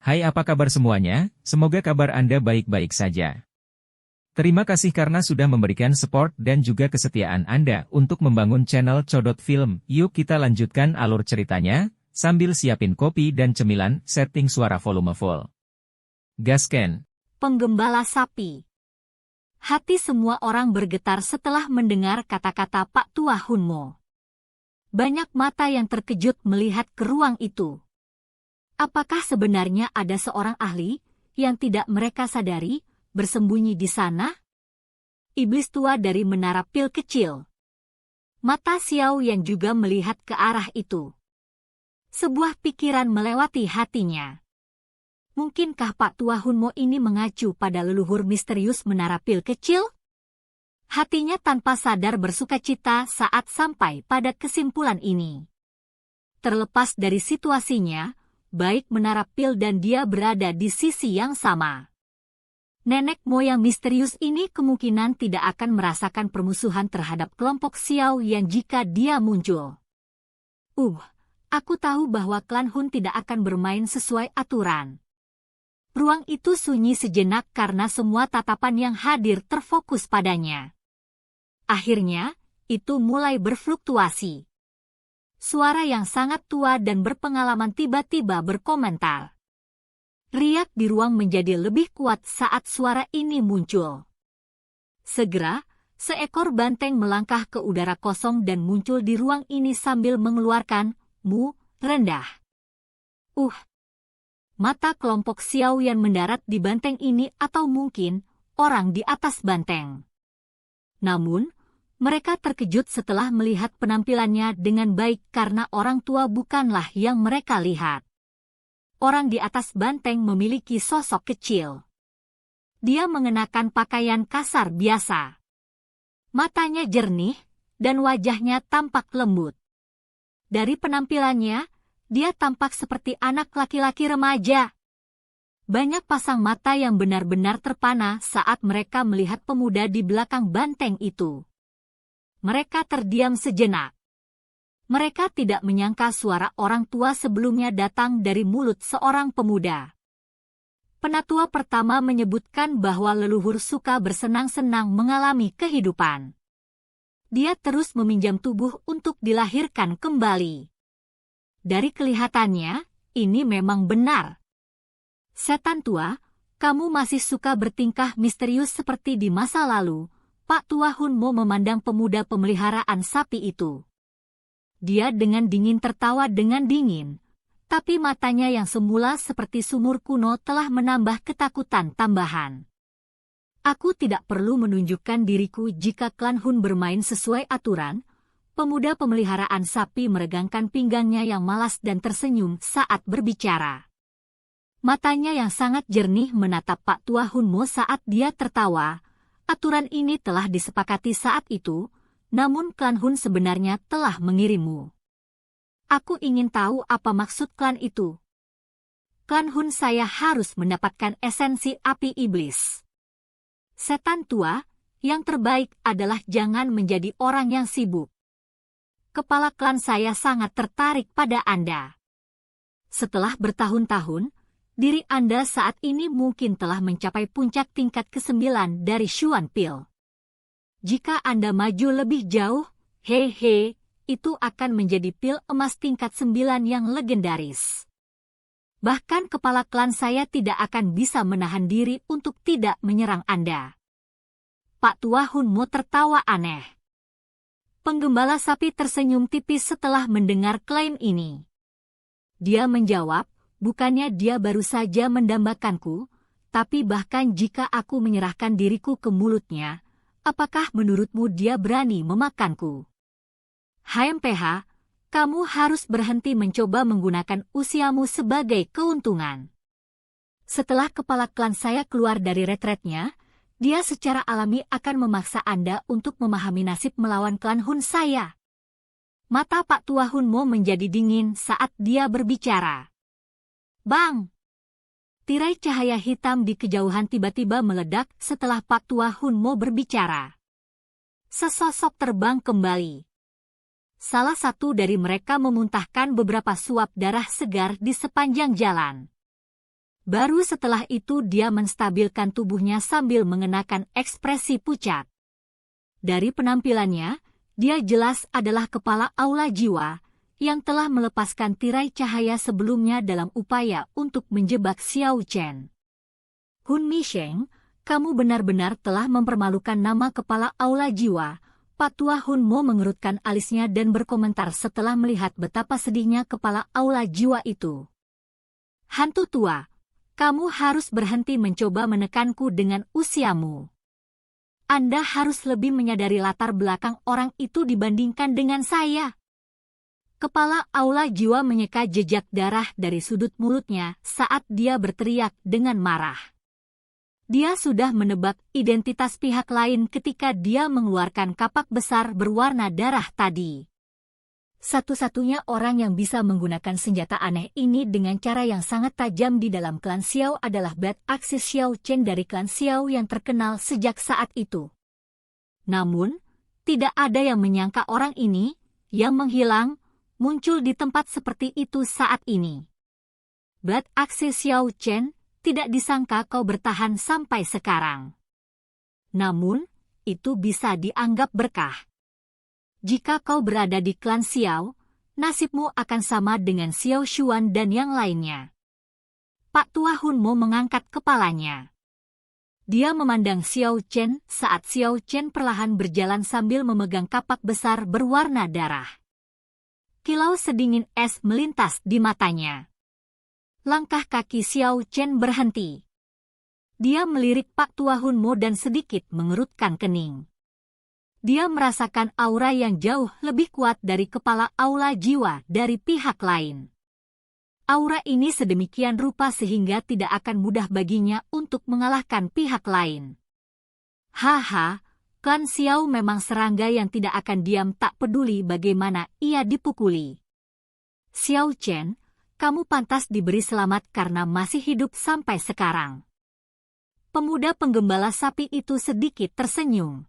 Hai, apa kabar semuanya? Semoga kabar Anda baik-baik saja. Terima kasih karena sudah memberikan support dan juga kesetiaan Anda untuk membangun channel Codot Film. Yuk kita lanjutkan alur ceritanya, sambil siapin kopi dan cemilan, setting suara volume full. Gasken. Penggembala sapi. Hati semua orang bergetar setelah mendengar kata-kata Pak Tua Hunmo. Banyak mata yang terkejut melihat ke ruang itu. Apakah sebenarnya ada seorang ahli yang tidak mereka sadari bersembunyi di sana? Iblis tua dari menara pil kecil. Mata Xiao yang juga melihat ke arah itu. Sebuah pikiran melewati hatinya. Mungkinkah Pak Tua Hunmo ini mengacu pada leluhur misterius menara pil kecil? Hatinya tanpa sadar bersukacita saat sampai pada kesimpulan ini. Terlepas dari situasinya, baik menara pil dan dia berada di sisi yang sama. Nenek moyang misterius ini kemungkinan tidak akan merasakan permusuhan terhadap kelompok Xiao yang jika dia muncul. Aku tahu bahwa klan Hun tidak akan bermain sesuai aturan. Ruang itu sunyi sejenak karena semua tatapan yang hadir terfokus padanya. Akhirnya, itu mulai berfluktuasi. Suara yang sangat tua dan berpengalaman tiba-tiba berkomentar. Riak di ruang menjadi lebih kuat saat suara ini muncul. Segera, seekor banteng melangkah ke udara kosong dan muncul di ruang ini sambil mengeluarkan mu rendah. Mata kelompok Xiao yang mendarat di banteng ini atau mungkin orang di atas banteng. Namun, mereka terkejut setelah melihat penampilannya dengan baik karena orang tua bukanlah yang mereka lihat. Orang di atas banteng memiliki sosok kecil. Dia mengenakan pakaian kasar biasa. Matanya jernih, dan wajahnya tampak lembut. Dari penampilannya, dia tampak seperti anak laki-laki remaja. Banyak pasang mata yang benar-benar terpana saat mereka melihat pemuda di belakang banteng itu. Mereka terdiam sejenak. Mereka tidak menyangka suara orang tua sebelumnya datang dari mulut seorang pemuda. Penatua pertama menyebutkan bahwa leluhur suka bersenang-senang mengalami kehidupan. Dia terus meminjam tubuh untuk dilahirkan kembali. Dari kelihatannya, ini memang benar. Setan tua, kamu masih suka bertingkah misterius seperti di masa lalu. Pak Tua Hunmo memandang pemuda pemeliharaan sapi itu. Dia dengan dingin tertawa dengan dingin, tapi matanya yang semula seperti sumur kuno telah menambah ketakutan tambahan. Aku tidak perlu menunjukkan diriku jika klan Hun bermain sesuai aturan. Pemuda pemeliharaan sapi meregangkan pinggangnya yang malas dan tersenyum saat berbicara. Matanya yang sangat jernih menatap Pak Tua Hunmo saat dia tertawa. Aturan ini telah disepakati saat itu, namun klan Hun sebenarnya telah mengirimmu. Aku ingin tahu apa maksud klan itu. Klan Hun saya harus mendapatkan esensi api iblis. Setan tua, yang terbaik adalah jangan menjadi orang yang sibuk. Kepala klan saya sangat tertarik pada Anda. Setelah bertahun-tahun, diri Anda saat ini mungkin telah mencapai puncak tingkat ke-9 dari Xuan Pil. Jika Anda maju lebih jauh, itu akan menjadi pil emas tingkat 9 yang legendaris. Bahkan kepala klan saya tidak akan bisa menahan diri untuk tidak menyerang Anda. Pak Tua Hunmo tertawa aneh. Penggembala sapi tersenyum tipis setelah mendengar klaim ini. Dia menjawab, bukannya dia baru saja mendambakanku, tapi bahkan jika aku menyerahkan diriku ke mulutnya, apakah menurutmu dia berani memakanku? HMPH, kamu harus berhenti mencoba menggunakan usiamu sebagai keuntungan. Setelah kepala klan saya keluar dari retretnya, dia secara alami akan memaksa Anda untuk memahami nasib melawan klan Hun saya. Mata Pak Tua Hunmo menjadi dingin saat dia berbicara. Bang! Tirai cahaya hitam di kejauhan tiba-tiba meledak setelah Pak Tua Hunmo berbicara. Sesosok terbang kembali. Salah satu dari mereka memuntahkan beberapa suap darah segar di sepanjang jalan. Baru setelah itu dia menstabilkan tubuhnya sambil mengenakan ekspresi pucat. Dari penampilannya, dia jelas adalah kepala aula jiwa yang telah melepaskan tirai cahaya sebelumnya dalam upaya untuk menjebak Xiao Chen. Hun Misheng, kamu benar-benar telah mempermalukan nama kepala aula jiwa. Pak Tua Hun Mo mengerutkan alisnya dan berkomentar setelah melihat betapa sedihnya kepala aula jiwa itu. Hantu tua, kamu harus berhenti mencoba menekanku dengan usiamu. Anda harus lebih menyadari latar belakang orang itu dibandingkan dengan saya. Kepala aula jiwa menyeka jejak darah dari sudut mulutnya saat dia berteriak dengan marah. Dia sudah menebak identitas pihak lain ketika dia mengeluarkan kapak besar berwarna darah tadi. Satu-satunya orang yang bisa menggunakan senjata aneh ini dengan cara yang sangat tajam di dalam klan Xiao adalah Bad Axe Xiao Chen dari klan Xiao yang terkenal sejak saat itu. Namun, tidak ada yang menyangka orang ini, yang menghilang, muncul di tempat seperti itu saat ini. Bad Axe Xiao Chen, tidak disangka kau bertahan sampai sekarang. Namun, itu bisa dianggap berkah. Jika kau berada di klan Xiao, nasibmu akan sama dengan Xiao Xuan dan yang lainnya. Pak Tua Hun Mo mengangkat kepalanya. Dia memandang Xiao Chen saat Xiao Chen perlahan berjalan sambil memegang kapak besar berwarna darah. Kilau sedingin es melintas di matanya. Langkah kaki Xiao Chen berhenti. Dia melirik Pak Tua Hun Mo dan sedikit mengerutkan kening. Dia merasakan aura yang jauh lebih kuat dari kepala aula jiwa dari pihak lain. Aura ini sedemikian rupa sehingga tidak akan mudah baginya untuk mengalahkan pihak lain. Haha, klan Xiao memang serangga yang tidak akan diam tak peduli bagaimana ia dipukuli. Xiao Chen, kamu pantas diberi selamat karena masih hidup sampai sekarang. Pemuda penggembala sapi itu sedikit tersenyum.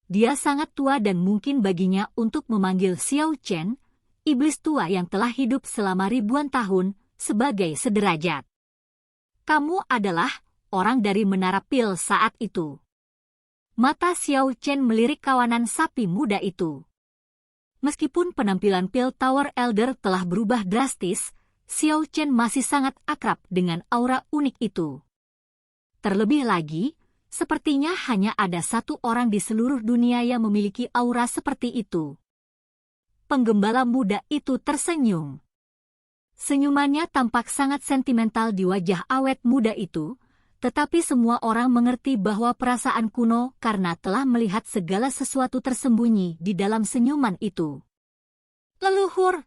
Dia sangat tua dan mungkin baginya untuk memanggil Xiao Chen, iblis tua yang telah hidup selama ribuan tahun, sebagai sederajat. Kamu adalah orang dari Menara Pil saat itu. Mata Xiao Chen melirik kawanan sapi muda itu. Meskipun penampilan Pil Tower Elder telah berubah drastis, Xiao Chen masih sangat akrab dengan aura unik itu. Terlebih lagi, sepertinya hanya ada satu orang di seluruh dunia yang memiliki aura seperti itu. Penggembala muda itu tersenyum. Senyumannya tampak sangat sentimental di wajah awet muda itu, tetapi semua orang mengerti bahwa perasaan kuno karena telah melihat segala sesuatu tersembunyi di dalam senyuman itu. Leluhur!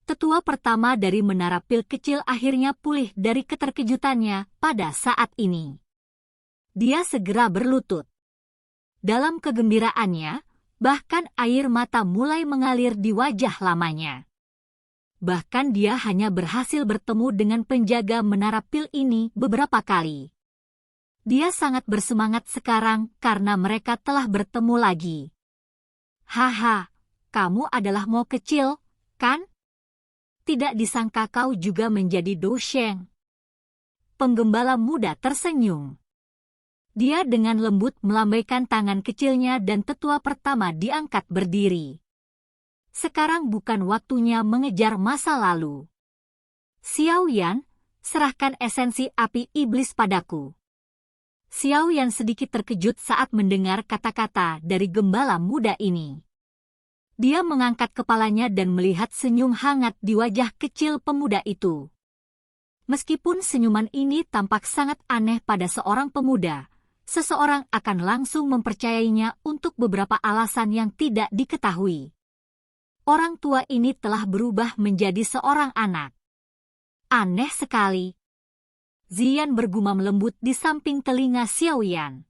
Tetua pertama dari Menara Pil kecil akhirnya pulih dari keterkejutannya pada saat ini. Dia segera berlutut. Dalam kegembiraannya, bahkan air mata mulai mengalir di wajah lamanya. Bahkan dia hanya berhasil bertemu dengan penjaga Menara Pil ini beberapa kali. Dia sangat bersemangat sekarang karena mereka telah bertemu lagi. Haha, kamu adalah Mo kecil, kan? Tidak disangka kau juga menjadi Do Sheng. Penggembala muda tersenyum. Dia dengan lembut melambaikan tangan kecilnya dan tetua pertama diangkat berdiri. Sekarang bukan waktunya mengejar masa lalu. Xiao Yan, serahkan esensi api iblis padaku. Xiao Yan sedikit terkejut saat mendengar kata-kata dari gembala muda ini. Dia mengangkat kepalanya dan melihat senyum hangat di wajah kecil pemuda itu. Meskipun senyuman ini tampak sangat aneh pada seorang pemuda, seseorang akan langsung mempercayainya untuk beberapa alasan yang tidak diketahui. Orang tua ini telah berubah menjadi seorang anak. Aneh sekali. Ziyan bergumam lembut di samping telinga Xiao Yan.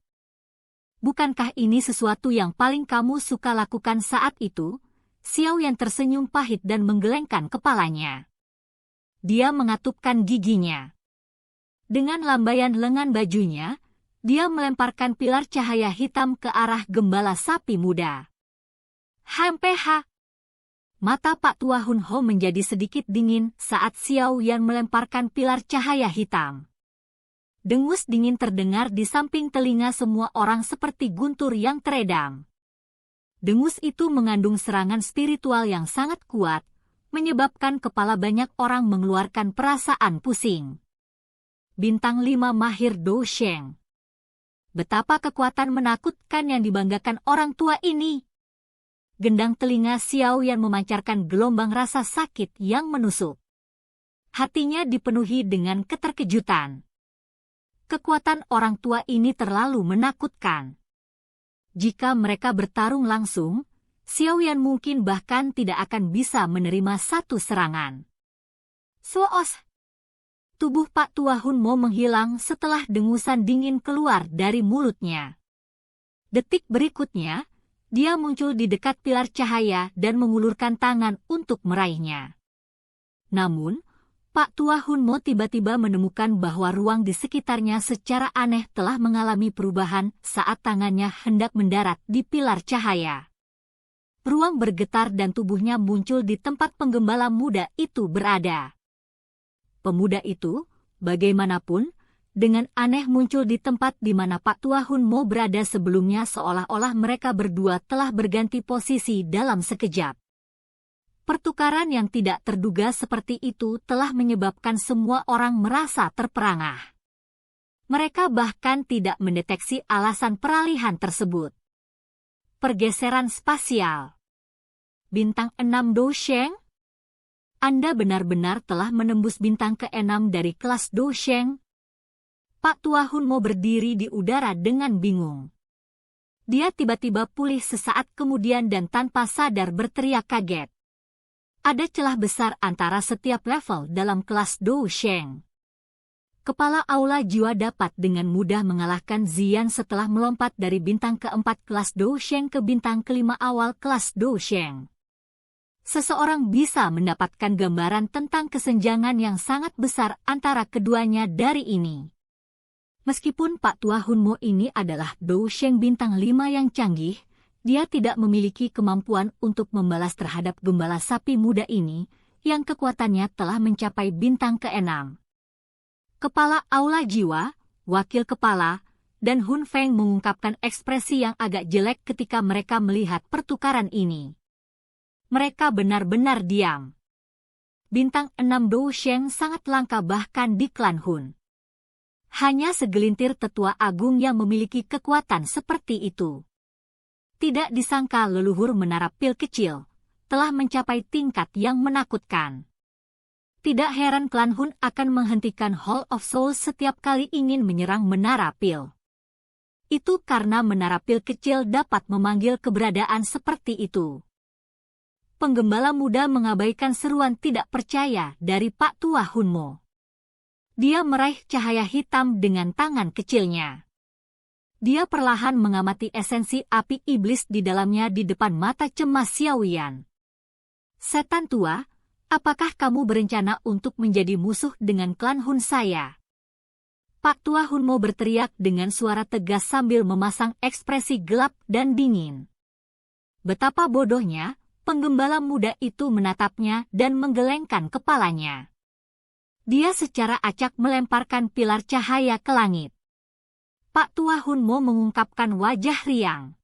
Bukankah ini sesuatu yang paling kamu suka lakukan saat itu? Xiao Yan tersenyum pahit dan menggelengkan kepalanya. Dia mengatupkan giginya. Dengan lambaian lengan bajunya, dia melemparkan pilar cahaya hitam ke arah gembala sapi muda. HMPH. Mata Pak Tua Hun Ho menjadi sedikit dingin saat Xiao Yan melemparkan pilar cahaya hitam. Dengus dingin terdengar di samping telinga semua orang seperti guntur yang teredam. Dengus itu mengandung serangan spiritual yang sangat kuat, menyebabkan kepala banyak orang mengeluarkan perasaan pusing. Bintang 5 Mahir Do Sheng. Betapa kekuatan menakutkan yang dibanggakan orang tua ini. Gendang telinga Xiao Yan memancarkan gelombang rasa sakit yang menusuk. Hatinya dipenuhi dengan keterkejutan. Kekuatan orang tua ini terlalu menakutkan. Jika mereka bertarung langsung, Xiao Yan mungkin bahkan tidak akan bisa menerima satu serangan. Soos! Tubuh Pak Tua Hun Mo menghilang setelah dengusan dingin keluar dari mulutnya. Detik berikutnya, dia muncul di dekat pilar cahaya dan mengulurkan tangan untuk meraihnya. Namun, Pak Tua Hun Mo tiba-tiba menemukan bahwa ruang di sekitarnya secara aneh telah mengalami perubahan saat tangannya hendak mendarat di pilar cahaya. Ruang bergetar dan tubuhnya muncul di tempat penggembala muda itu berada. Pemuda itu, bagaimanapun, dengan aneh muncul di tempat di mana Pak Tua Hun Mo berada sebelumnya seolah-olah mereka berdua telah berganti posisi dalam sekejap. Pertukaran yang tidak terduga seperti itu telah menyebabkan semua orang merasa terperangah. Mereka bahkan tidak mendeteksi alasan peralihan tersebut. Pergeseran spasial. Bintang 6 Do Sheng? Anda benar-benar telah menembus bintang ke-6 dari kelas Do Sheng? Pak Tua Hun Mo berdiri di udara dengan bingung. Dia tiba-tiba pulih sesaat kemudian dan tanpa sadar berteriak kaget. Ada celah besar antara setiap level dalam kelas Do Sheng. Kepala aula jiwa dapat dengan mudah mengalahkan Zian setelah melompat dari bintang ke-4 kelas Do Sheng ke bintang ke-5 awal kelas Do Sheng. Seseorang bisa mendapatkan gambaran tentang kesenjangan yang sangat besar antara keduanya dari ini. Meskipun Pak Tua Hun Mo ini adalah Do Sheng bintang 5 yang canggih, dia tidak memiliki kemampuan untuk membalas terhadap gembala sapi muda ini, yang kekuatannya telah mencapai bintang ke-6. Kepala aula jiwa, wakil kepala, dan Hun Feng mengungkapkan ekspresi yang agak jelek ketika mereka melihat pertukaran ini. Mereka benar-benar diam. Bintang 6 Do Sheng sangat langka bahkan di klan Hun. Hanya segelintir tetua agung yang memiliki kekuatan seperti itu. Tidak disangka leluhur menara pil kecil telah mencapai tingkat yang menakutkan. Tidak heran klan Hun akan menghentikan Hall of Souls setiap kali ingin menyerang menara pil. Itu karena menara pil kecil dapat memanggil keberadaan seperti itu. Penggembala muda mengabaikan seruan tidak percaya dari Pak Tua Hun Mo. Dia meraih cahaya hitam dengan tangan kecilnya. Dia perlahan mengamati esensi api iblis di dalamnya di depan mata cemas Xiao Yan. Setan tua, apakah kamu berencana untuk menjadi musuh dengan klan Hun saya? Pak Tua Hun Mo berteriak dengan suara tegas sambil memasang ekspresi gelap dan dingin. Betapa bodohnya, penggembala muda itu menatapnya dan menggelengkan kepalanya. Dia secara acak melemparkan pilar cahaya ke langit. Pak Tua Hun Mo mengungkapkan wajah riang.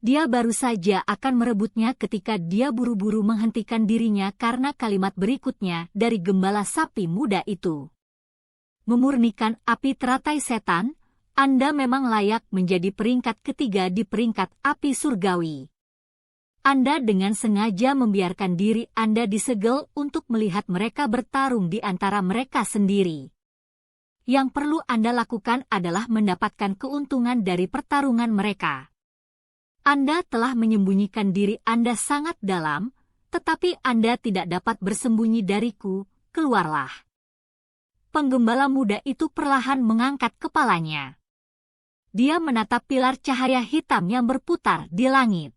Dia baru saja akan merebutnya ketika dia buru-buru menghentikan dirinya karena kalimat berikutnya dari gembala sapi muda itu. Memurnikan api teratai setan, Anda memang layak menjadi peringkat ketiga di peringkat api surgawi. Anda dengan sengaja membiarkan diri Anda disegel untuk melihat mereka bertarung di antara mereka sendiri. Yang perlu Anda lakukan adalah mendapatkan keuntungan dari pertarungan mereka. Anda telah menyembunyikan diri Anda sangat dalam, tetapi Anda tidak dapat bersembunyi dariku, keluarlah. Penggembala muda itu perlahan mengangkat kepalanya. Dia menatap pilar cahaya hitam yang berputar di langit.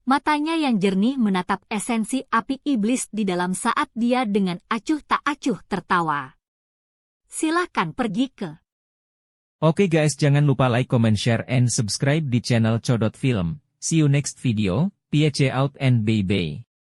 Matanya yang jernih menatap esensi api iblis di dalam saat dia dengan acuh tak acuh tertawa. Silakan pergi ke. Oke guys, jangan lupa like, comment, share, and subscribe di channel Codot Film. See you next video. Peace out and bye-bye.